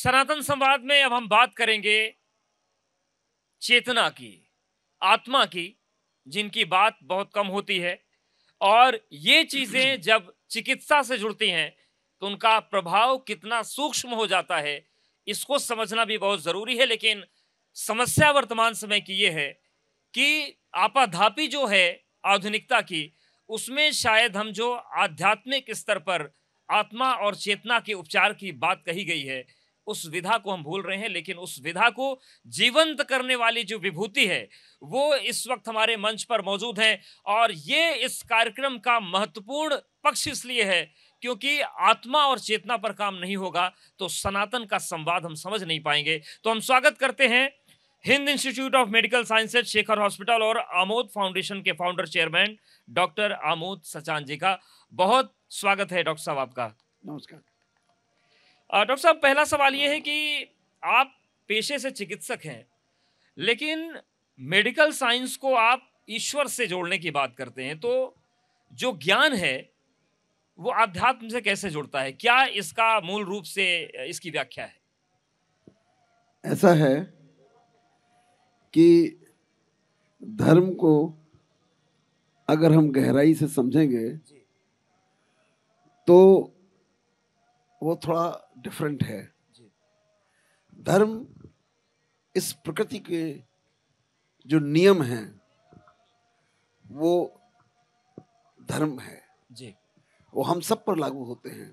सनातन संवाद में अब हम बात करेंगे चेतना की, आत्मा की, जिनकी बात बहुत कम होती है और ये चीजें जब चिकित्सा से जुड़ती हैं तो उनका प्रभाव कितना सूक्ष्म हो जाता है, इसको समझना भी बहुत जरूरी है। लेकिन समस्या वर्तमान समय की ये है कि आपाधापी जो है आधुनिकता की, उसमें शायद हम जो आध्यात्मिक स्तर पर आत्मा और चेतना के उपचार की बात कही गई है, उस विधा को हम भूल रहे हैं। लेकिन उस विधा को जीवंत करने वाली जो विभूति है, वो इस वक्त हमारे मंच पर मौजूद है। और ये इस कार्यक्रम का महत्वपूर्ण पक्ष इसलिए है क्योंकि आत्मा और चेतना पर काम नहीं होगा तो सनातन का संवाद हम समझ नहीं पाएंगे। तो हम स्वागत करते हैं Hind institute of medical sciences, Shekhar hospital और आमोद फाउंडेशन के founder chairman doctor Aamod Sachan ji का। बहुत स्वागत है डॉक्टर साहब आपका। नमस्कार। डॉक्टर साहब, पहला सवाल यह है कि आप पेशे से चिकित्सक हैं, लेकिन मेडिकल साइंस को आप ईश्वर से जोड़ने की बात करते हैं, तो जो ज्ञान है वो आध्यात्म से कैसे जुड़ता है? क्या इसका मूल रूप से इसकी व्याख्या है? ऐसा है कि धर्म को अगर हम गहराई से समझेंगे तो वो थोड़ा डिफरेंट है। धर्म इस प्रकृति के जो नियम हैं वो धर्म है जी। वो हम सब पर लागू होते हैं।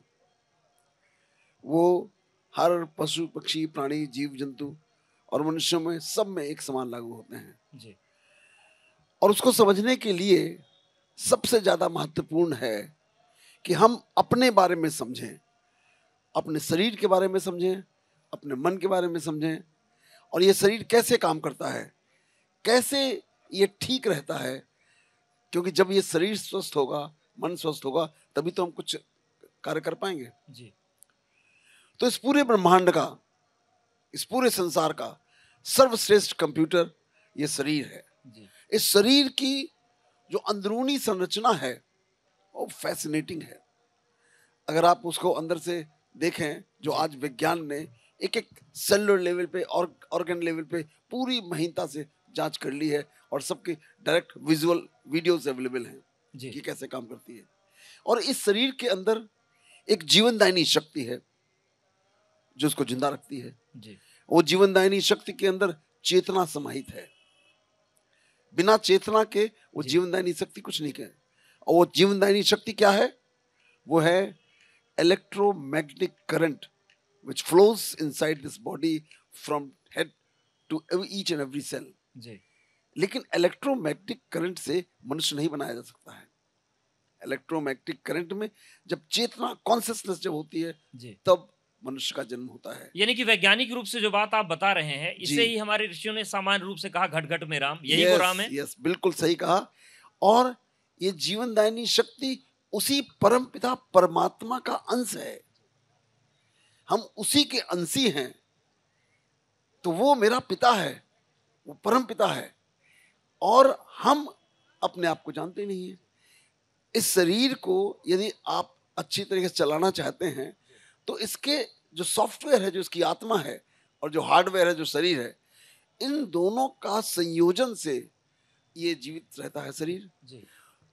वो हर पशु पक्षी प्राणी जीव जंतु और मनुष्यों में सब में एक समान लागू होते हैं जी। और उसको समझने के लिए सबसे ज्यादा महत्वपूर्ण है कि हम अपने बारे में समझें, अपने शरीर के बारे में समझें, अपने मन के बारे में समझें और ये शरीर कैसे काम करता है, कैसे ये ठीक रहता है। क्योंकि जब ये शरीर स्वस्थ होगा, मन स्वस्थ होगा, तभी तो हम कुछ कार्य कर पाएंगे। जी। तो इस पूरे ब्रह्मांड का, इस पूरे संसार का सर्वश्रेष्ठ कंप्यूटर ये शरीर है। जी। इस शरीर की जो अंदरूनी संरचना है वो फैसिनेटिंग है। अगर आप उसको अंदर से देखें, जो आज विज्ञान ने एक एक सेलुलर लेवल पे और ऑर्गन लेवल पे पूरी महीनता से जांच कर ली है और सबके डायरेक्ट विजुअल वीडियोस अवेलेबल हैं कि कैसे काम करती है। और इस शरीर के अंदर एक जीवनदायिनी शक्ति है जो उसको जिंदा रखती है। जी। वो जीवनदायिनी शक्ति के अंदर चेतना समाहित है। बिना चेतना के वो जीवनदायिनी शक्ति कुछ नहीं कहे। और वो जीवनदायिनी शक्ति क्या है? वो है electromagnetic current which flows inside this body from head to each and every cell। जी। लेकिन इलेक्ट्रोमैग्नेटिक करंट से मनुष्य नहीं बनाया जा सकता है। इलेक्ट्रोमैग्नेटिक करंट में जब चेतना, कॉन्शियसनेस जब होती है तब मनुष्य का जन्म होता है। यानी कि वैज्ञानिक रूप से जो बात आप बता रहे हैं, इसे ही हमारे ऋषियों ने सामान्य रूप से कहा घट घट में राम, यही वो राम है। यस, बिल्कुल सही कहा। और ये जीवनदायिनी शक्ति उसी परम पिता परमात्मा का अंश है। हम उसी के अंशी हैं। तो वो मेरा पिता है, वो परम पिता है और हम अपने आप को जानते नहीं हैं। इस शरीर को यदि आप अच्छी तरीके से चलाना चाहते हैं तो इसके जो सॉफ्टवेयर है, जो इसकी आत्मा है, और जो हार्डवेयर है, जो शरीर है, इन दोनों का संयोजन से ये जीवित रहता है शरीर।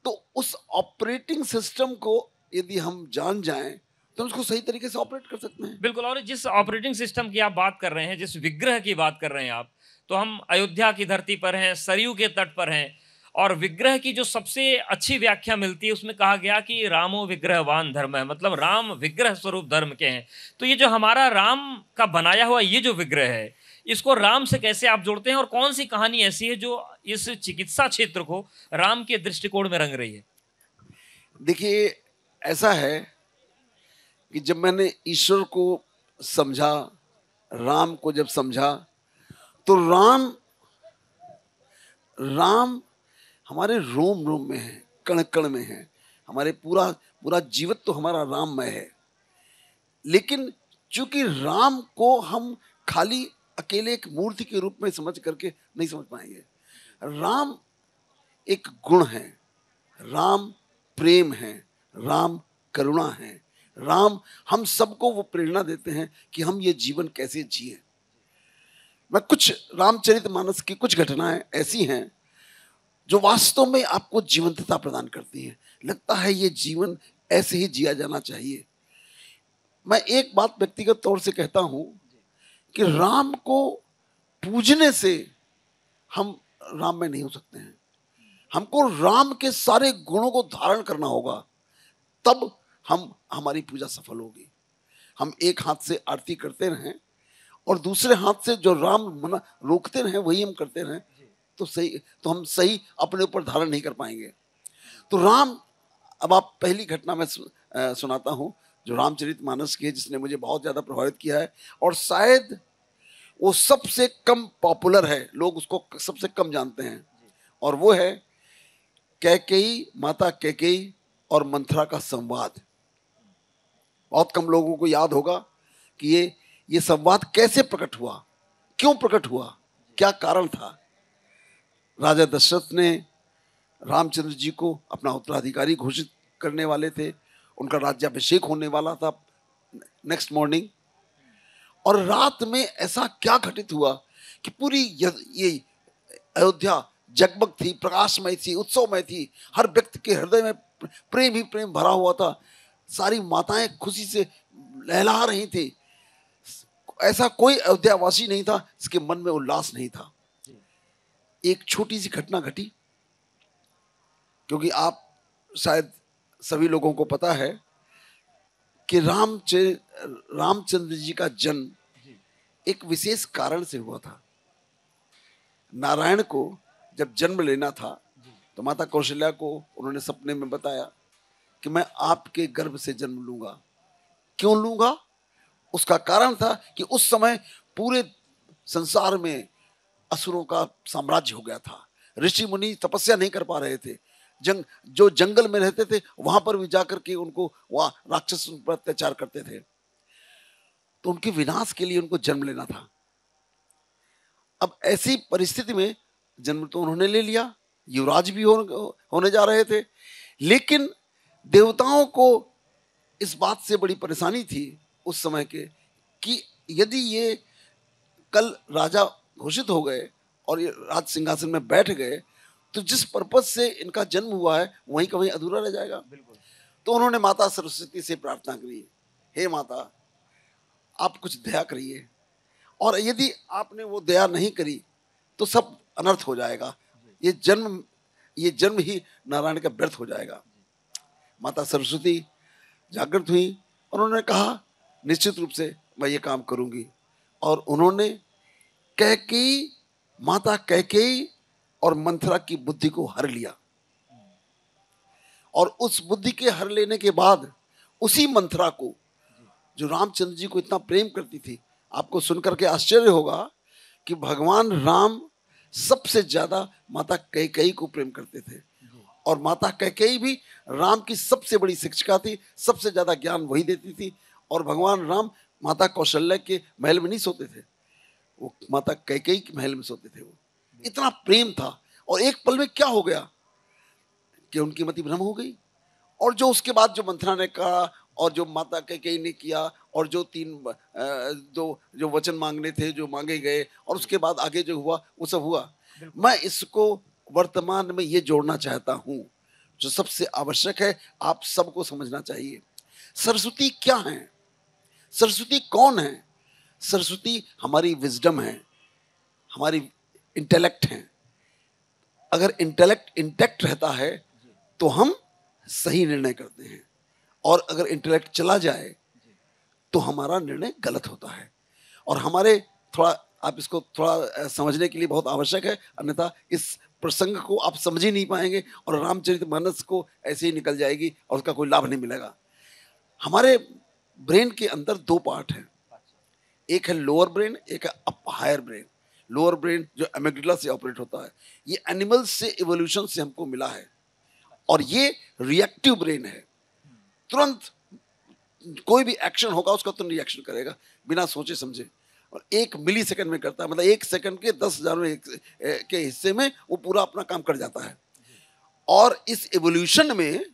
तो उस ऑपरेटिंग सिस्टम को यदि हम जान जाएं तो उसको सही तरीके से ऑपरेट कर सकते हैं। बिल्कुल। और जिस ऑपरेटिंग सिस्टम की आप बात कर रहे हैं, जिस विग्रह की बात कर रहे हैं आप, तो हम अयोध्या की धरती पर हैं, सरयू के तट पर हैं और विग्रह की जो सबसे अच्छी व्याख्या मिलती है उसमें कहा गया कि रामो विग्रहवान धर्म है, मतलब राम विग्रह स्वरूप धर्म के हैं। तो ये जो हमारा राम का बनाया हुआ ये जो विग्रह है, इसको राम से कैसे आप जोड़ते हैं और कौन सी कहानी ऐसी है जो इस चिकित्सा क्षेत्र को राम के दृष्टिकोण में रंग रही है? देखिए, ऐसा है कि जब मैंने ईश्वर को समझा, राम को जब समझा, तो राम हमारे रोम रोम में है, कण कण में है। हमारे पूरा जीवित तो हमारा राममय है। लेकिन चूंकि राम को हम खाली अकेले एक मूर्ति के रूप में समझ करके नहीं समझ पाएंगे। राम एक गुण है, राम प्रेम है, राम करुणा है, राम हम सबको वो प्रेरणा देते हैं कि हम ये जीवन कैसे जिए। मैं कुछ रामचरितमानस की कुछ घटनाएं ऐसी हैं जो वास्तव में आपको जीवंतता प्रदान करती हैं। लगता है ये जीवन ऐसे ही जिया जाना चाहिए। मैं एक बात व्यक्तिगत तौर से कहता हूं कि राम को पूजने से हम राम में नहीं हो सकते हैं। हमको राम के सारे गुणों को धारण करना होगा, तब हम हमारी पूजा सफल होगी। हम एक हाथ से आरती करते रहें और दूसरे हाथ से जो राम मना रोकते रहें वही हम करते रहें, तो हम सही अपने ऊपर धारण नहीं कर पाएंगे। तो राम, अब आप पहली घटना में सुनाता हूं जो रामचरितमानस की है, जिसने मुझे बहुत ज्यादा प्रभावित किया है और शायद वो सबसे कम पॉपुलर है, लोग उसको सबसे कम जानते हैं। और वो है कैकेयी, माता कैकेयी और मंथरा का संवाद। बहुत कम लोगों को याद होगा कि ये संवाद कैसे प्रकट हुआ, क्यों प्रकट हुआ, क्या कारण था। राजा दशरथ ने रामचंद्र जी को अपना उत्तराधिकारी घोषित करने वाले थे। उनका राज्याभिषेक होने वाला था नेक्स्ट मॉर्निंग, और रात में ऐसा क्या घटित हुआ कि पूरी ये अयोध्या जगमग थी, प्रकाशमय थी, उत्सवमय थी। हर व्यक्ति के हृदय में प्रेम ही प्रेम भरा हुआ था। सारी माताएं खुशी से लहला रही थी। ऐसा कोई अयोध्यावासी नहीं था जिसके मन में उल्लास नहीं था। एक छोटी सी घटना घटी, क्योंकि आप शायद सभी लोगों को पता है कि रामचंद्र जी का जन्म एक विशेष कारण से हुआ था। नारायण को जब जन्म लेना था तो माता कौशल्या को उन्होंने सपने में बताया कि मैं आपके गर्भ से जन्म लूंगा। क्यों लूंगा? उसका कारण था कि उस समय पूरे संसार में असुरों का साम्राज्य हो गया था। ऋषि मुनि तपस्या नहीं कर पा रहे थे। जो जंगल में रहते थे वहां पर भी जाकर के उनको वहां राक्षस पर अत्याचार करते थे। तो उनके विनाश के लिए उनको जन्म लेना था। अब ऐसी परिस्थिति में जन्म तो उन्होंने ले लिया, युवराज भी होने जा रहे थे। लेकिन देवताओं को इस बात से बड़ी परेशानी थी उस समय के कि यदि ये कल राजा घोषित हो गए और ये राज सिंहासन में बैठ गए तो जिस पर्पज से इनका जन्म हुआ है वहीं का वहीं अधूरा रह जाएगा। तो उन्होंने माता सरस्वती से प्रार्थना करी, हे माता आप कुछ दया करिए, और यदि आपने वो दया नहीं करी तो सब अनर्थ हो जाएगा। ये जन्म ही नारायण का व्यर्थ हो जाएगा। माता सरस्वती जागृत हुई और उन्होंने कहा निश्चित रूप से मैं ये काम करूंगी। और उन्होंने माता कैकेयी और मंथरा की बुद्धि को हर लिया। और उस बुद्धि के हर लेने के बाद उसी मंथरा को, जो रामचंद्र जी को इतना प्रेम करती थी, आपको सुनकर के आश्चर्य होगा कि भगवान राम सबसे ज्यादा माता कैकेयी को प्रेम करते थे। और माता कैकेयी भी राम की सबसे बड़ी शिक्षिका थी, सबसे ज्यादा ज्ञान वही देती थी। और भगवान राम माता कौशल्या के महल में नहीं सोते थे, वो माता कैकेयी के महल में सोते थे। वो इतना प्रेम था। और एक पल में क्या हो गया कि उनकी मति भ्रम हो गई। और जो उसके बाद जो मंथरा ने कहा और जो माता कैकेयी ने किया और जो जो वचन मांगने थे जो मांगे गए और उसके बाद आगे जो हुआ वो सब हुआ। मैं इसको वर्तमान में ये जोड़ना चाहता हूं, जो सबसे आवश्यक है, आप सबको समझना चाहिए। सरस्वती क्या है? सरस्वती कौन है? सरस्वती हमारी विजडम है, हमारी इंटेलेक्ट है। अगर इंटेलेक्ट इंटैक्ट रहता है तो हम सही निर्णय करते हैं, और अगर इंटेलेक्ट चला जाए तो हमारा निर्णय गलत होता है। और हमारे आप इसको थोड़ा समझने के लिए बहुत आवश्यक है, अन्यथा इस प्रसंग को आप समझ ही नहीं पाएंगे और रामचरितमानस को ऐसे ही निकल जाएगी और उसका कोई लाभ नहीं मिलेगा। हमारे ब्रेन के अंदर दो पार्ट हैं, एक है लोअर ब्रेन, एक है हायर ब्रेन। लोअर ब्रेन जो एमिग्डाला से ऑपरेट होता है, ये एनिमल्स से इवोल्यूशन से हमको मिला है, और ये रिएक्टिव ब्रेन है। तुरंत कोई भी एक्शन होगा उसका तुरंत रिएक्शन करेगा बिना सोचे समझे, और 1 मिली सेकंड में करता है। मतलब 1 सेकंड के 10,000 के हिस्से में वो पूरा अपना काम कर जाता है। और इस इवोल्यूशन में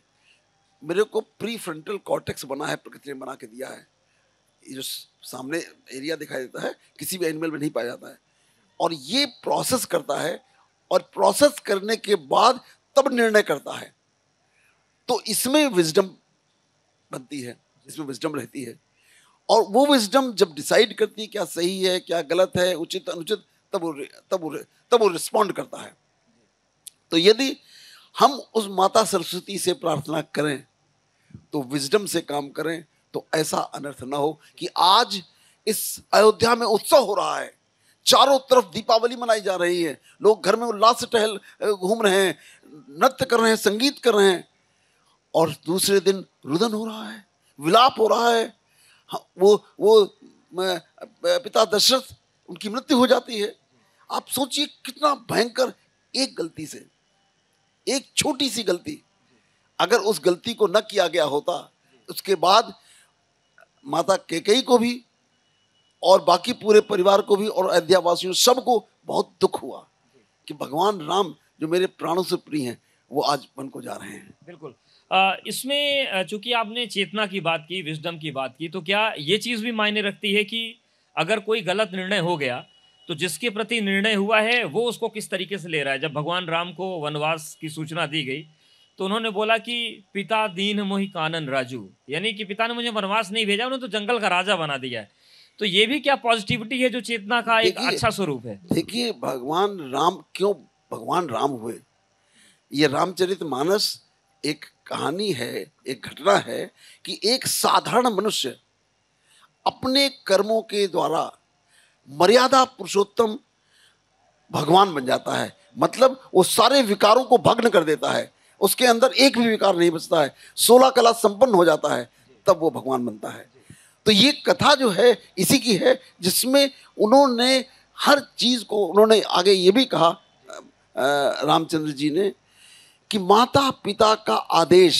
मेरे को प्री फ्रंटल कॉर्टेक्स बना है, प्रकृति ने बना के दिया है। ये जो सामने एरिया दिखाई देता है किसी भी एनिमल में नहीं पाया जाता है, और ये प्रोसेस करता है, और प्रोसेस करने के बाद तब निर्णय करता है। तो इसमें विजडम बनती है, इसमें विजडम रहती है, और वो विजडम जब डिसाइड करती है क्या सही है क्या गलत है, उचित अनुचित, तब वो रिस्पॉन्ड करता है। तो यदि हम उस माता सरस्वती से प्रार्थना करें, तो विजडम से काम करें, तो ऐसा अनर्थ ना हो कि आज इस अयोध्या में उत्सव हो रहा है, चारों तरफ दीपावली मनाई जा रही है, लोग घर में उल्लास से टहल घूम रहे हैं, नृत्य कर रहे हैं, संगीत कर रहे हैं, और दूसरे दिन रुदन हो रहा है, विलाप हो रहा है। वो पिता दशरथ, उनकी मृत्यु हो जाती है। आप सोचिए कितना भयंकर, एक गलती से, एक छोटी सी गलती, अगर उस गलती को न किया गया होता, उसके बाद माता कैकेयी को भी और बाकी पूरे परिवार को भी और अयोध्या वासियों सबको बहुत दुख हुआ कि भगवान राम जो मेरे प्राणों से प्रिय हैं वो आज वन को जा रहे हैं। बिल्कुल। इसमें चूंकि आपने चेतना की बात की, विजडम की बात की, तो क्या ये चीज़ भी मायने रखती है कि अगर कोई गलत निर्णय हो गया तो जिसके प्रति निर्णय हुआ है वो उसको किस तरीके से ले रहा है? जब भगवान राम को वनवास की सूचना दी गई तो उन्होंने बोला कि पिता दीन मोहि कानन राजू, यानी कि पिता ने मुझे वनवास नहीं भेजा, उन्होंने तो जंगल का राजा बना दिया है। तो ये भी क्या पॉजिटिविटी है जो चेतना का एक अच्छा स्वरूप है? देखिए, भगवान राम क्यों भगवान राम हुए, ये रामचरितमानस एक कहानी है, एक घटना है कि एक साधारण मनुष्य अपने कर्मों के द्वारा मर्यादा पुरुषोत्तम भगवान बन जाता है। मतलब वो सारे विकारों को भग्न कर देता है, उसके अंदर एक भी विकार नहीं बचता है, 16 कला संपन्न हो जाता है, तब वो भगवान बनता है। तो ये कथा जो है इसी की है, जिसमें उन्होंने हर चीज को, उन्होंने आगे ये भी कहा रामचंद्र जी ने कि माता पिता का आदेश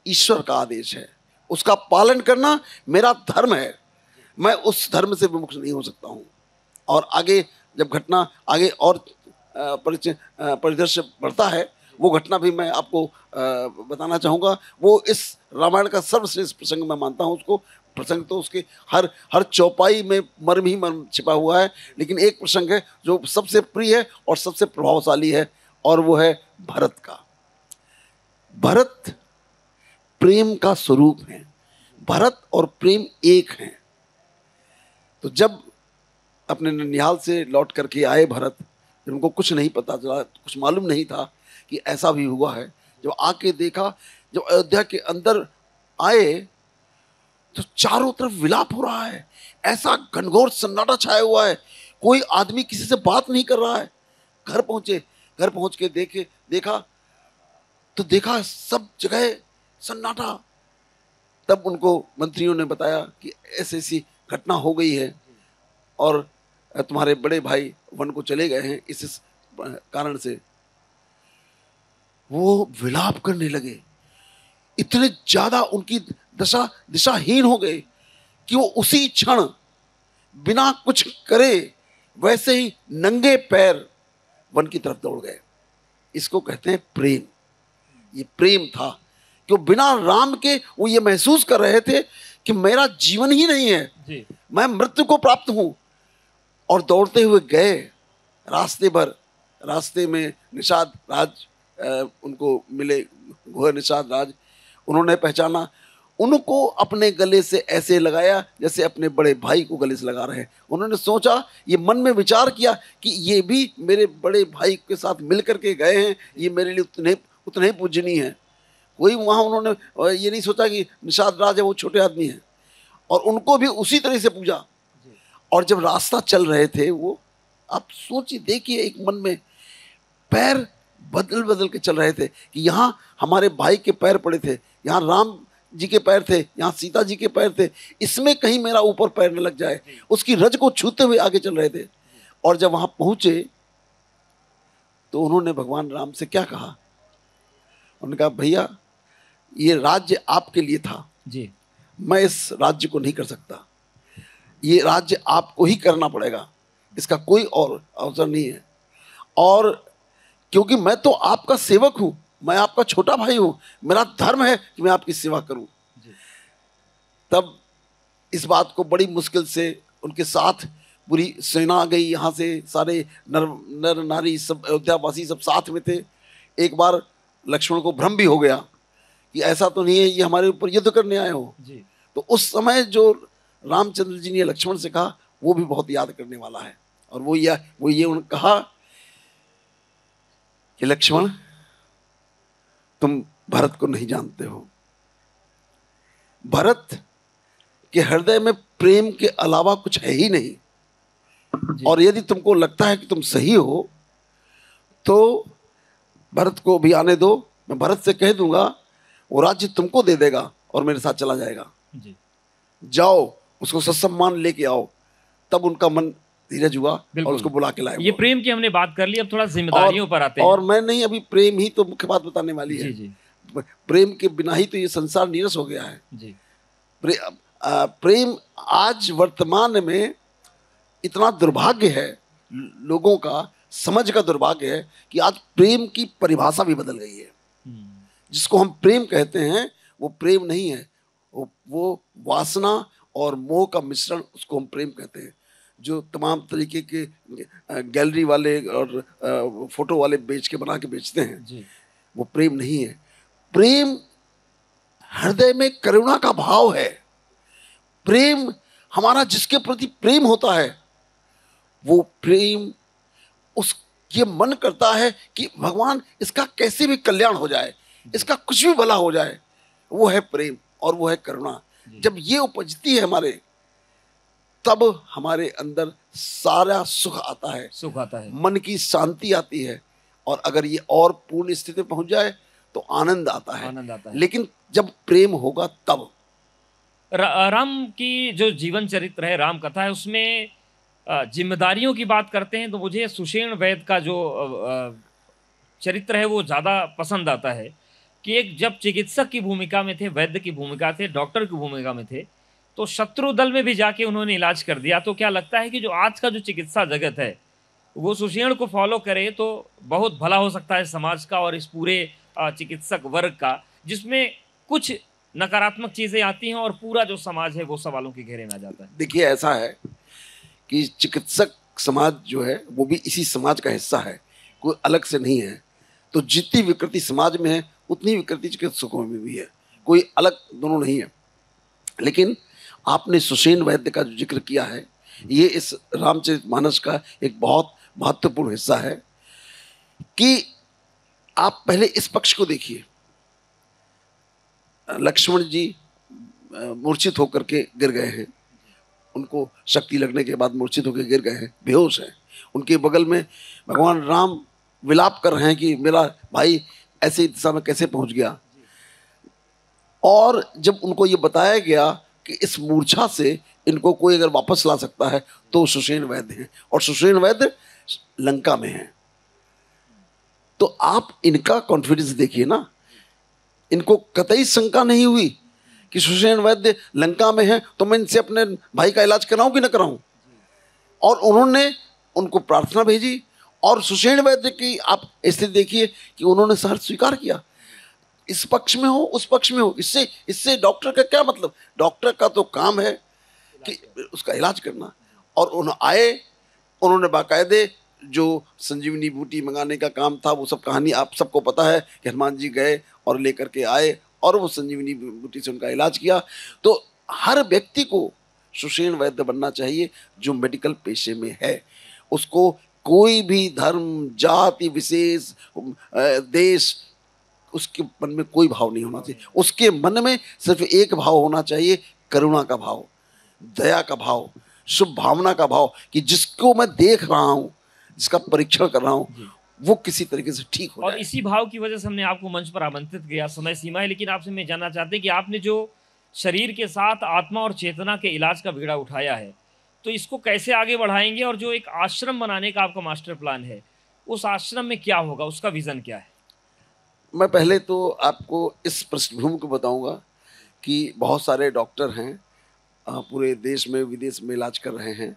ईश्वर का आदेश है, उसका पालन करना मेरा धर्म है, मैं उस धर्म से विमुख नहीं हो सकता हूँ। और आगे जब घटना आगे और परिदृश्य बढ़ता है, वो घटना भी मैं आपको बताना चाहूँगा। वो इस रामायण का सर्वश्रेष्ठ प्रसंग मैं मानता हूँ उसको। प्रसंग तो उसके हर चौपाई में मर्म ही मर्म छिपा हुआ है, लेकिन एक प्रसंग है जो सबसे प्रिय है और सबसे प्रभावशाली है, और वो है भरत का। भरत प्रेम का स्वरूप है, भरत और प्रेम एक हैं। तो जब अपने ननिहाल से लौट करके आए भरत, जब उनको कुछ नहीं पता चला, कुछ मालूम नहीं था कि ऐसा भी हुआ है, जब आके देखा, जब अयोध्या के अंदर आए तो चारों तरफ विलाप हो रहा है, ऐसा घनघोर सन्नाटा छाया हुआ है, कोई आदमी किसी से बात नहीं कर रहा है। घर पहुंचे, घर पहुंच के देखा सब जगह सन्नाटा। तब उनको मंत्रियों ने बताया कि ऐसी ऐसी घटना हो गई है और तुम्हारे बड़े भाई वन को चले गए हैं, इस कारण से। वो विलाप करने लगे, इतने ज्यादा उनकी दशा दिशाहीन हो गए कि वो उसी क्षण बिना कुछ करे वैसे ही नंगे पैर वन की तरफ दौड़ गए। इसको कहते हैं प्रेम। ये प्रेम था कि वो बिना राम के वो ये महसूस कर रहे थे कि मेरा जीवन ही नहीं है जी। मैं मृत्यु को प्राप्त हूं। और दौड़ते हुए गए, रास्ते में निषाद राज उनको मिले, घोर निषाद राज। उन्होंने पहचाना, उनको अपने गले से ऐसे लगाया जैसे अपने बड़े भाई को गले से लगा रहे हैं। उन्होंने सोचा, ये मन में विचार किया कि ये भी मेरे बड़े भाई के साथ मिल करके गए हैं, ये मेरे लिए उतने ही पूजनीय हैं। कोई वहाँ उन्होंने ये नहीं सोचा कि निषाद राज है वो छोटे आदमी हैं, और उनको भी उसी तरह से पूजा। और जब रास्ता चल रहे थे वो, आप सोचिए, देखिए, एक मन में पैर बदल बदल के चल रहे थे कि यहाँ हमारे भाई के पैर पड़े थे, यहाँ राम जी के पैर थे, यहाँ सीता जी के पैर थे, इसमें कहीं मेरा ऊपर पैर न लग जाए। उसकी रज को छूते हुए आगे चल रहे थे। और जब वहां पहुंचे तो उन्होंने भगवान राम से क्या कहा? उन्होंने कहा, भैया ये राज्य आपके लिए था जी, मैं इस राज्य को नहीं कर सकता, ये राज्य आपको ही करना पड़ेगा, इसका कोई और अवसर नहीं है। और क्योंकि मैं तो आपका सेवक हूं, मैं आपका छोटा भाई हूं, मेरा धर्म है कि मैं आपकी सेवा करूं। तब इस बात को बड़ी मुश्किल से उनके साथ पूरी सेना आ गई, यहाँ से सारे नर नारी सब अयोध्यावासी सब साथ में थे। एक बार लक्ष्मण को भ्रम भी हो गया कि ऐसा तो नहीं है ये हमारे ऊपर युद्ध करने आए हो जी। तो उस समय जो रामचंद्र जी ने लक्ष्मण से कहा वो भी बहुत याद करने वाला है। और वो ये उन्होंने कहा कि लक्ष्मण, तुम भरत को नहीं जानते हो। भरत के हृदय में प्रेम के अलावा कुछ है ही नहीं। और यदि तुमको लगता है कि तुम सही हो तो भरत को भी आने दो, मैं भरत से कह दूंगा वो राज्य तुमको दे देगा और मेरे साथ चला जाएगा जी। जाओ उसको ससम्मान लेके आओ। तब उनका मन धीरज हुआ और उसको बुला के लाए। ये प्रेम की हमने बात कर ली, अब थोड़ा जिम्मेदारियों पर आते हैं। और मैं नहीं, अभी प्रेम ही तो मुख्य बात बताने वाली है जी। प्रेम के बिना ही तो ये संसार नीरस हो गया है जी। प्रेम आज वर्तमान में इतना दुर्भाग्य है, लोगों का समझ का दुर्भाग्य है कि आज प्रेम की परिभाषा भी बदल गई है। जिसको हम प्रेम कहते हैं वो प्रेम नहीं है, वो वासना और मोह का मिश्रण, उसको हम प्रेम कहते हैं। जो तमाम तरीके के गैलरी वाले और फोटो वाले बेच के बना के बेचते हैं जी। वो प्रेम नहीं है। प्रेम हृदय में करुणा का भाव है। प्रेम हमारा जिसके प्रति प्रेम होता है वो प्रेम उस ये मन करता है कि भगवान इसका कैसे भी कल्याण हो जाए, इसका कुछ भी भला हो जाए। वो है प्रेम और वो है करुणा। जब ये उपजती है हमारे, तब हमारे अंदर सारा सुख आता है, मन की शांति आती है। और अगर ये और पूर्ण स्थिति में पहुंच जाए तो आनंद आता है। लेकिन जब प्रेम होगा तब। राम की जो जीवन चरित्र है, राम कथा है, उसमें जिम्मेदारियों की बात करते हैं तो मुझे सुषेण वैद्य का जो चरित्र है वो ज़्यादा पसंद आता है कि एक जब चिकित्सक की भूमिका में थे, वैद्य की भूमिका थे, डॉक्टर की भूमिका में थे, तो शत्रु दल में भी जाके उन्होंने इलाज कर दिया। तो क्या लगता है कि जो आज का जो चिकित्सा जगत है वो सुषेण को फॉलो करे तो बहुत भला हो सकता है समाज का और इस पूरे चिकित्सक वर्ग का, जिसमें कुछ नकारात्मक चीज़ें आती हैं और पूरा जो समाज है वो सवालों के घेरे में आ जाता है। देखिए, ऐसा है कि चिकित्सक समाज जो है वो भी इसी समाज का हिस्सा है, कोई अलग से नहीं है। तो जितनी विकृति समाज में है उतनी विकृति चिकित्सकों में भी है, कोई अलग दोनों नहीं है। लेकिन आपने सुषेण वैद्य का जो जिक्र किया है, ये इस रामचरितमानस का एक बहुत महत्वपूर्ण हिस्सा है कि आप पहले इस पक्ष को देखिए। लक्ष्मण जी मूर्छित होकर के गिर गए हैं, उनको शक्ति लगने के बाद मूर्छित होकर गिर गए हैं, बेहोश हैं। उनके बगल में भगवान राम विलाप कर रहे हैं कि मेरा भाई ऐसी दिशा में कैसे पहुंच गया। और जब उनको ये बताया गया कि इस मूर्छा से इनको कोई अगर वापस ला सकता है तो सुषेण वैद्य हैं, और सुषेण वैद्य लंका में हैं। तो आप इनका कॉन्फिडेंस देखिए ना, इनको कतई शंका नहीं हुई कि सुषेण वैद्य लंका में है तो मैं इनसे अपने भाई का इलाज कराऊं कि न कराऊं। और उन्होंने उनको प्रार्थना भेजी, और सुषेण वैद्य की आप स्थिति देखिए कि उन्होंने सहर्ष स्वीकार किया। इस पक्ष में हो उस पक्ष में हो, इससे डॉक्टर का क्या मतलब। डॉक्टर का तो काम है कि उसका इलाज करना। और उन्होंने बाकायदे जो संजीवनी बूटी मंगाने का काम था वो सब कहानी आप सबको पता है कि हनुमान जी गए और लेकर के आए और वो संजीवनी बूटी से उनका इलाज किया। तो हर व्यक्ति को सुषेण वैद्य बनना चाहिए जो मेडिकल पेशे में है। उसको कोई भी धर्म, जाति विशेष, देश, उसके मन में कोई भाव नहीं होना चाहिए। उसके मन में सिर्फ एक भाव होना चाहिए, करुणा का भाव, दया का भाव, शुभ भावना का भाव, कि जिसको मैं देख रहा हूँ, जिसका परीक्षण कर रहा हूँ, वो किसी तरीके से ठीक हो जाए। और इसी भाव की वजह से हमने आपको मंच पर आमंत्रित किया। समय सीमा है, लेकिन आपसे मैं जानना चाहते हैं कि आपने जो शरीर के साथ आत्मा और चेतना के इलाज का बीड़ा उठाया है, तो इसको कैसे आगे बढ़ाएंगे? और जो एक आश्रम बनाने का आपका मास्टर प्लान है, उस आश्रम में क्या होगा, उसका विजन क्या है? मैं पहले तो आपको इस पृष्ठभूमि को बताऊंगा कि बहुत सारे डॉक्टर हैं, पूरे देश में विदेश में इलाज कर रहे हैं,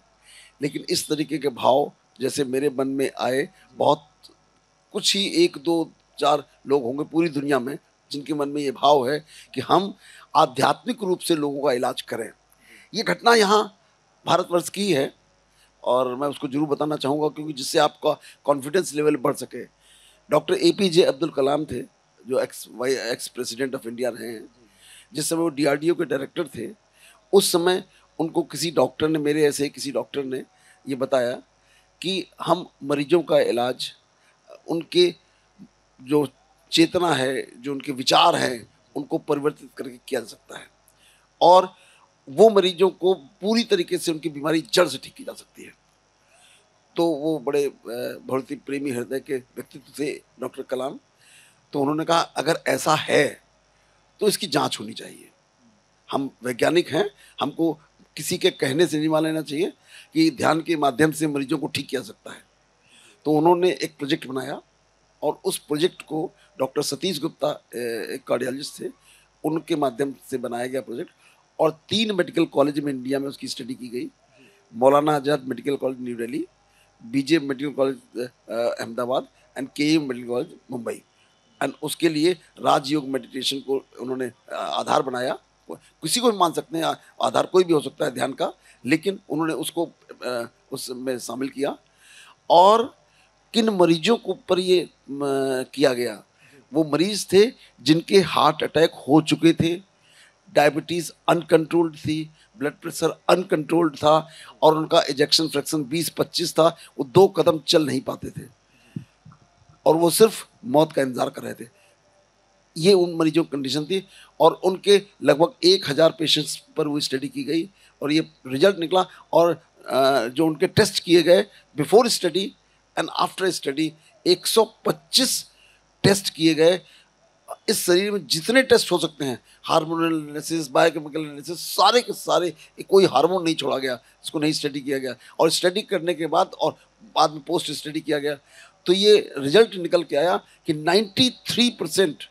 लेकिन इस तरीके के भाव जैसे मेरे मन में आए, बहुत कुछ ही 1-2 4 लोग होंगे पूरी दुनिया में जिनके मन में ये भाव है कि हम आध्यात्मिक रूप से लोगों का इलाज करें। ये घटना यहाँ भारतवर्ष की है और मैं उसको जरूर बताना चाहूँगा क्योंकि जिससे आपका कॉन्फिडेंस लेवल बढ़ सके। डॉक्टर एपीजे अब्दुल कलाम थे जो एक्स प्रेसिडेंट ऑफ इंडिया रहे हैं। जिस समय वो डीआरडीओ के डायरेक्टर थे उस समय उनको किसी डॉक्टर ने, मेरे ऐसे किसी डॉक्टर ने ये बताया कि हम मरीजों का इलाज उनके जो चेतना है, जो उनके विचार हैं, उनको परिवर्तित करके किया जा सकता है और वो मरीजों को पूरी तरीके से उनकी बीमारी जड़ से ठीक की जा सकती है। तो वो बड़े बहुत ही प्रेमी हृदय के व्यक्तित्व थे डॉक्टर कलाम। तो उन्होंने कहा अगर ऐसा है तो इसकी जांच होनी चाहिए। हम वैज्ञानिक हैं, हमको किसी के कहने से नहीं मान लेना चाहिए कि ध्यान के माध्यम से मरीजों को ठीक किया सकता है। तो उन्होंने एक प्रोजेक्ट बनाया और उस प्रोजेक्ट को डॉक्टर सतीश गुप्ता एक कार्डियोलॉजिस्ट थे, उनके माध्यम से बनाया गया प्रोजेक्ट और 3 मेडिकल कॉलेज में इंडिया में उसकी स्टडी की गई। Maulana Azad medical college new Delhi, BJ medical college Ahmedabad and KU medical college Mumbai. And उसके लिए राजयोग मेडिटेशन को उन्होंने आधार बनाया। किसी को भी मान सकते हैं, आधार कोई भी हो सकता है ध्यान का, लेकिन उन्होंने उसको उसमें शामिल किया। और किन मरीजों को ऊपर ये किया गया, वो मरीज थे जिनके हार्ट अटैक हो चुके थे, डायबिटीज़ अनकंट्रोल्ड थी, ब्लड प्रेशर अनकंट्रोल्ड था और उनका इजेक्शन फ्रैक्शन 20-25 था। वो 2 कदम चल नहीं पाते थे और वो सिर्फ मौत का इंतजार कर रहे थे। ये उन मरीजों की कंडीशन थी और उनके लगभग 1000 पेशेंट्स पर वो स्टडी की गई और ये रिजल्ट निकला। और जो उनके टेस्ट किए गए before study and after study 125 test किए गए। इस शरीर में जितने टेस्ट हो सकते हैं, हार्मोनल एनालिसिस, बायोकेमिकल एनालिसिस, सारे के सारे, कोई हार्मोन नहीं छोड़ा गया, इसको नहीं स्टडी किया गया। और स्टडी करने के बाद और बाद में पोस्ट स्टडी किया गया तो ये रिजल्ट निकल के आया कि 93%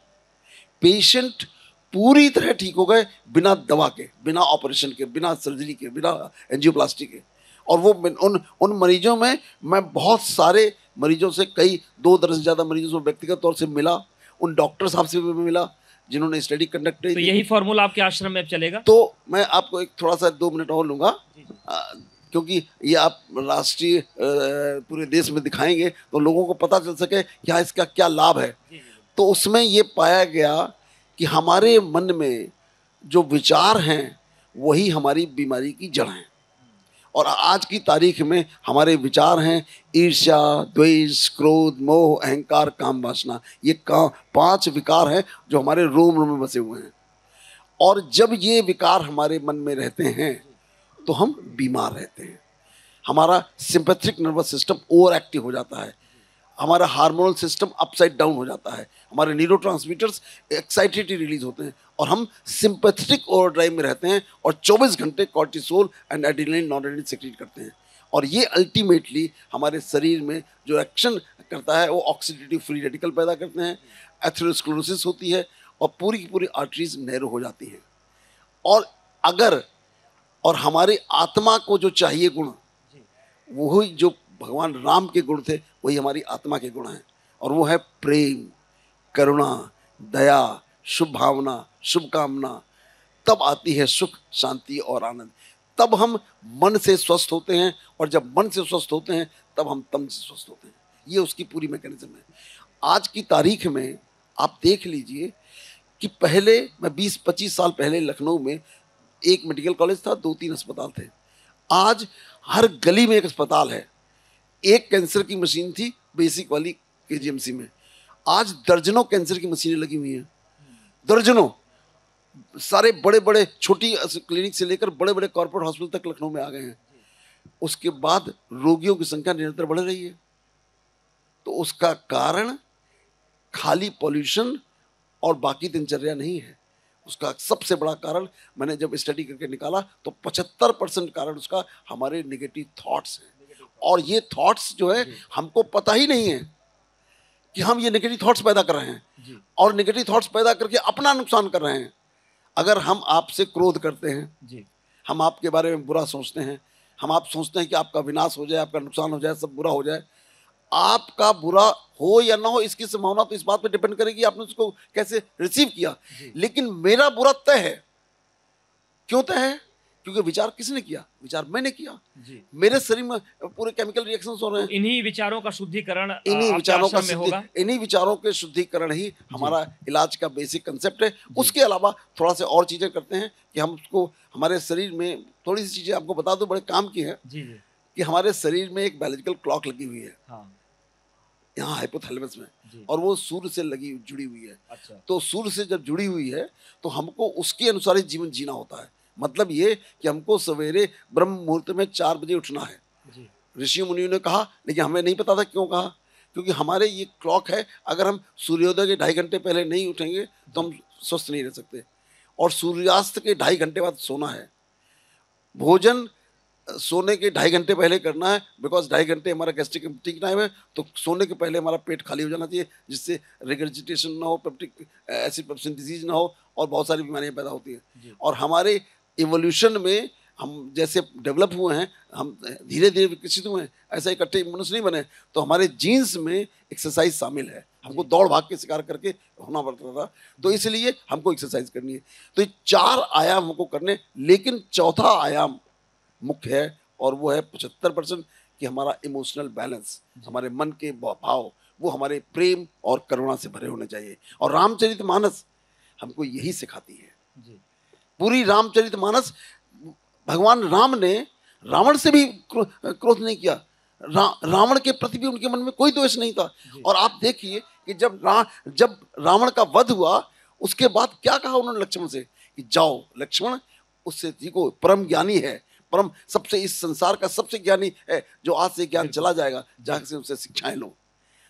पेशेंट पूरी तरह ठीक हो गए बिना दवा के, बिना ऑपरेशन के, बिना सर्जरी के, बिना एंजियोप्लास्टी के। और वो उन मरीजों में मैं बहुत सारे मरीजों से, कई 2 दर्जन से ज़्यादा मरीजों से व्यक्तिगत तौर से मिला, उन डॉक्टर साहब से भी मिला जिन्होंने स्टडी कंडक्ट की। तो यही फॉर्मूला आपके आश्रम में अब चलेगा? तो मैं आपको एक थोड़ा सा 2 मिनट और लूँगा क्योंकि ये आप राष्ट्रीय पूरे देश में दिखाएंगे तो लोगों को पता चल सके क्या इसका क्या लाभ है। तो उसमें ये पाया गया कि हमारे मन में जो विचार हैं वही हमारी बीमारी की जड़ हैं। और आज की तारीख में हमारे विचार हैं ईर्ष्या, द्वेष, क्रोध, मोह, अहंकार, काम, वासना। ये 5 विकार हैं जो हमारे रोम रोम में बसे हुए हैं। और जब ये विकार हमारे मन में रहते हैं तो हम बीमार रहते हैं। हमारा sympathetic nervous system over active हो जाता है, हमारा हार्मोनल सिस्टम अपसाइड डाउन हो जाता है, हमारे न्यूरोट्रांसमीटर्स एक्साइटेड रिलीज होते हैं और हम सिंपैथेटिक ओवरड्राइव में रहते हैं और 24 घंटे कॉर्टिसोल एंड एड्रेनलिन, नॉरएड्रेनलिन सेक्रेट करते हैं। और ये अल्टीमेटली हमारे शरीर में जो एक्शन करता है वो ऑक्सीडेटिव फ्री रेडिकल पैदा करते हैं, एथेरोस्क्लेरोसिस होती है और पूरी की पूरी आर्टरीज नैरो हो जाती हैं। और हमारे आत्मा को जो चाहिए गुण, वही जो भगवान राम के गुण थे वही हमारी आत्मा के गुण हैं और वो है प्रेम, करुणा, दया, शुभ भावना, शुभ कामना। तब आती है सुख, शांति और आनंद। तब हम मन से स्वस्थ होते हैं और जब मन से स्वस्थ होते हैं तब हम तन से स्वस्थ होते हैं। ये उसकी पूरी मैकेनिज्म है। आज की तारीख में आप देख लीजिए कि पहले, मैं 20-25 साल पहले लखनऊ में एक मेडिकल कॉलेज था, 2-3 अस्पताल थे। आज हर गली में एक अस्पताल है। एक कैंसर की मशीन थी बेसिक वाली केजीएमसी में, आज दर्जनों कैंसर की मशीनें लगी हुई हैं, दर्जनों। सारे बड़े बड़े छोटी क्लिनिक से लेकर बड़े बड़े कॉर्पोरेट हॉस्पिटल तक लखनऊ में आ गए हैं। उसके बाद रोगियों की संख्या निरंतर बढ़ रही है। तो उसका कारण खाली पॉल्यूशन और बाकी दिनचर्या नहीं है। उसका सबसे बड़ा कारण मैंने जब स्टडी करके निकाला तो 75% कारण उसका हमारे नेगेटिव थॉट्स हैं। और ये थॉट्स जो है हमको पता ही नहीं है कि हम ये नेगेटिव थॉट्स पैदा कर रहे हैं और नेगेटिव थॉट्स पैदा करके अपना नुकसान कर रहे हैं। अगर हम आपसे क्रोध करते हैं, हम आपके बारे में बुरा सोचते हैं, हम आप सोचते हैं कि आपका विनाश हो जाए, आपका नुकसान हो जाए, सब बुरा हो जाए, आपका बुरा हो या ना हो इसकी संभावना तो इस बात पे डिपेंड करेगी आपने उसको कैसे रिसीव किया, लेकिन मेरा बुरा तय है। क्यों तय है? क्योंकि विचार किसने किया? विचार मैंने किया। जी। मेरे शरीर में पूरे केमिकल रिएक्शंस हो रहे हैं। इन्हीं विचारों का शुद्धिकरण इन्हीं आपके विचारों का आश्रम में होगा। इन्हीं विचारों के शुद्धिकरण ही हमारा इलाज का बेसिक कंसेप्ट है। उसके अलावा थोड़ा सा और चीजें करते हैं कि हम उसको हमारे शरीर में थोड़ी सी चीजें आपको बता दूं, बड़े काम की है। जी जी। कि हमारे शरीर में एक बायोलॉजिकल क्लॉक लगी हुई है हाँ। यहाँ हाइपोथैलेमस में, जी। और वो सूर्य से जुड़ी हुई है। अच्छा। तो सूर्य से जब जुड़ी हुई है तो हमको उसके अनुसार ही जीवन जीना होता है। मतलब ये कि हमको सवेरे ब्रह्म मुहूर्त में 4 बजे उठना है। जी। ऋषि मुनियों ने कहा, लेकिन हमें नहीं पता था क्यों कहा, क्योंकि हमारे ये क्लॉक है, अगर हम सूर्योदय के 2.5 घंटे पहले नहीं उठेंगे तो हम स्वस्थ नहीं रह सकते, और सूर्यास्त के 2.5 घंटे बाद सोना है। भोजन सोने के 2.5 घंटे पहले करना है, बिकॉज 2.5 घंटे हमारा गैस्ट्रिक एम्प्टी टाइम है, तो सोने के पहले हमारा पेट खाली हो जाना चाहिए, जिससे रिगर्जिटेशन ना हो, पेप्टिक एसिड सिंथेसिस ना हो, और बहुत सारी बीमारियां पैदा होती हैं। और हमारे इवोल्यूशन में हम जैसे डेवलप हुए हैं, हम धीरे धीरे विकसित हुए हैं, ऐसा इकट्ठे मनुष्य नहीं बने। तो हमारे जीन्स में एक्सरसाइज शामिल है, हमको दौड़ भाग के शिकार करके होना पड़ता था, तो इसलिए हमको एक्सरसाइज करनी है। तो ये 4 आयाम हमको करने, लेकिन चौथा आयाम मुख्य है, और वो है 75% कि हमारा इमोशनल बैलेंस, हमारे मन के भाव वो हमारे प्रेम और करुणा से भरे होने चाहिए। और रामचरितमानस हमको यही सिखाती है। जी। पूरी रामचरितमानस, भगवान राम ने रावण से भी क्रोध नहीं किया, रावण के प्रति भी उनके मन में कोई द्वेष नहीं था। और आप देखिए कि जब रावण का वध हुआ, उसके बाद क्या कहा उन्होंने लक्ष्मण से कि जाओ लक्ष्मण, उससे सीखो, परम ज्ञानी है, परम सबसे इस संसार का सबसे ज्ञानी है, जो आज से ज्ञान चला जाएगा, जाकर से उनसे शिक्षाएं लो।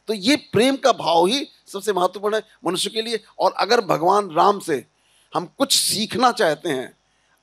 तो ये प्रेम का भाव ही सबसे महत्वपूर्ण है मनुष्य के लिए। और अगर भगवान राम से हम कुछ सीखना चाहते हैं,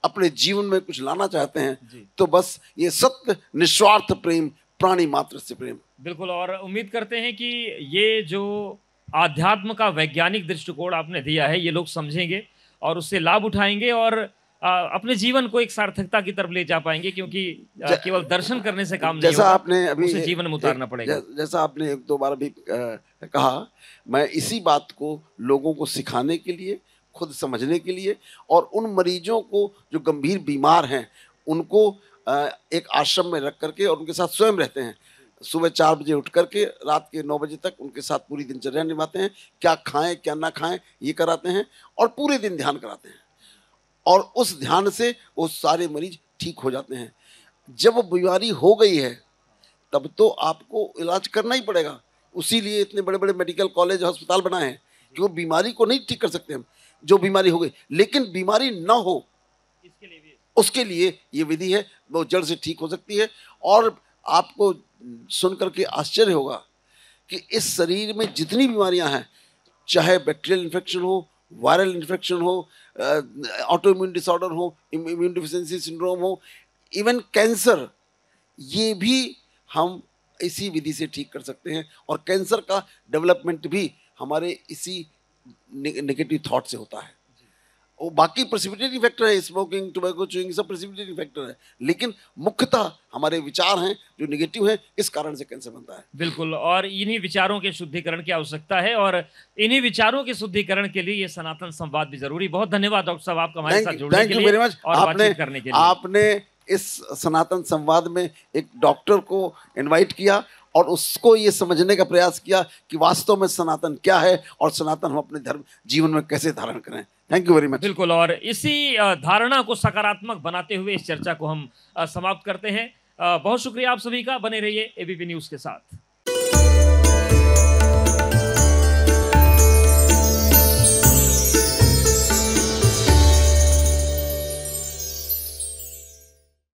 अपने जीवन में कुछ लाना चाहते हैं, तो बस ये सत्य निस्वार्थ प्रेम, प्राणी मात्र से प्रेम। बिल्कुल, और उम्मीद करते हैं कि ये जो आध्यात्म का वैज्ञानिक दृष्टिकोण आपने दिया है, ये लोग समझेंगे और उससे लाभ उठाएंगे, और अपने जीवन को एक सार्थकता की तरफ ले जा पाएंगे, क्योंकि केवल दर्शन करने से काम नहीं जैसा होगा, आपने अभी उसे जीवन में उतारना पड़ेगा। जैसा आपने 1-2 बार अभी कहा, मैं इसी बात को लोगों को सिखाने के लिए, खुद समझने के लिए, और उन मरीजों को जो गंभीर बीमार हैं उनको एक आश्रम में रख करके और उनके साथ स्वयं रहते हैं। सुबह 4 बजे उठ करके रात के 9 बजे तक उनके साथ पूरी दिनचर्या निभाते हैं, क्या खाएं क्या ना खाएं ये कराते हैं, और पूरे दिन ध्यान कराते हैं, और उस ध्यान से वो सारे मरीज ठीक हो जाते हैं। जब बीमारी हो गई है तब तो आपको इलाज करना ही पड़ेगा, उसी लिए इतने बड़े बड़े मेडिकल कॉलेज अस्पताल बनाए हैं कि वो बीमारी को नहीं ठीक कर सकते हम, जो बीमारी हो गई, लेकिन बीमारी ना हो उसके लिए ये विधि है, वो जड़ से ठीक हो सकती है। और आपको सुन करके आश्चर्य होगा कि इस शरीर में जितनी बीमारियां हैं, चाहे बैक्टीरियल इन्फेक्शन हो, वायरल इन्फेक्शन हो, ऑटो इम्यून डिसऑर्डर हो, इम्यून डिफिशिएंसी सिंड्रोम हो, इवन कैंसर, ये भी हम इसी विधि से ठीक कर सकते हैं। और कैंसर का डेवलपमेंट भी हमारे इसी नेगेटिव थॉट से होता है। वो बाकी प्रेसिपिटेटिंग फैक्टर है, स्मोकिंग, टोबैको, च्यूइंग, सब प्रेसिपिटेटिंग फैक्टर है, लेकिन मुख्यतः हमारे विचार हैं जो नेगेटिव हैं, इस कारण से कैंसर बनता है। बिल्कुल, और इन्हीं विचारों के शुद्धिकरण की आवश्यकता है, और इन्हीं विचारों के शुद्धिकरण के लिए ये सनातन संवाद भी जरूरी। बहुत धन्यवाद डॉक्टर साहब आपका हमारे साथ जुड़ने के लिए और बातचीत करने के लिए। आपने इस सनातन संवाद में एक डॉक्टर को इनवाइट किया और उसको ये समझने का प्रयास किया कि वास्तव में सनातन क्या है और सनातन हम अपने धर्म जीवन में कैसे धारण करें। Thank you very much. बिल्कुल, और इसी धारणा को सकारात्मक बनाते हुए इस चर्चा को हम समाप्त करते हैं। बहुत शुक्रिया आप सभी का, बने रहिए एबीपी न्यूज़ के साथ।